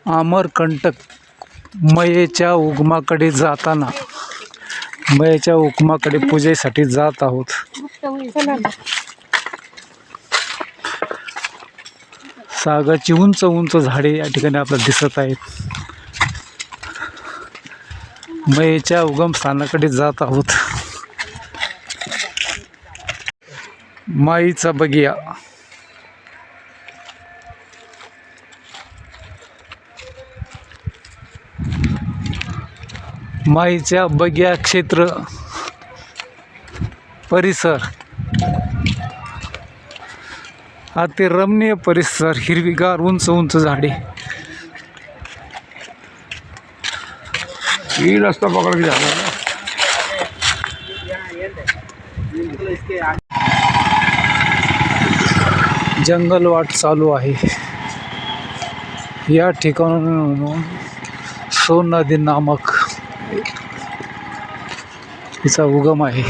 अमरकंटक मयेच्या उगमाकडे जाताना मयेच्या उगमाकडे पूजेसाठी जात आहोत। सागाची उंच उंच झाडे या ठिकाणी आपल्याला दिसत आहेत। मयेच्या उगमस्थानाकडे जात आहोत। माईचा बगिया माईच्या बगिया क्षेत्र परिसर अति रमणीय परिसर, हिरवीगार उंच उंच झाडे। ही रस्ता पकड़ के जाना है। जंगल वाट चालू आहे। या ठिकाणून सोन नदी नामक तिचा उगम आहे।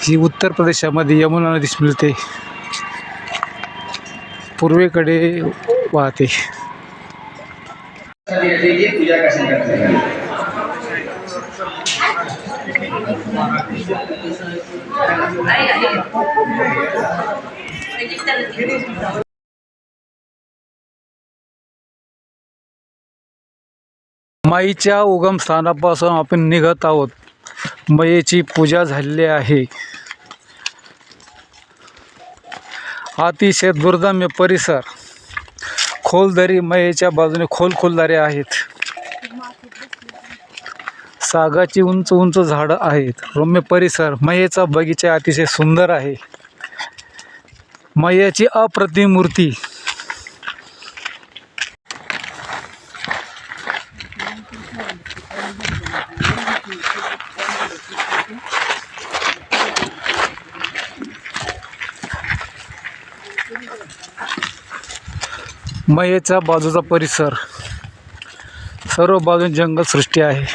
ही उत्तर प्रदेशामध्ये यमुना नदीस मिळते, पूर्वेकडे वाहते। पूजा कैसे करते हैं? माईच्या उगमस्थानापासून आपण निघत आहोत। मयेची पूजा झालेली आहे। अतिशय दुर्गम परिसर, खोलदरी मयेच्या बाजूने खोल दऱ्या आहेत। सागाची उंच उंच झाडं आहेत। रम्य परिसर, मयेचा बगीचा अतिशय सुंदर आहे। मयेची अप्रतिम मूर्ती मयेचा बाजूचा परिसर, सर्व बाजूने जंगल सृष्टी आहे।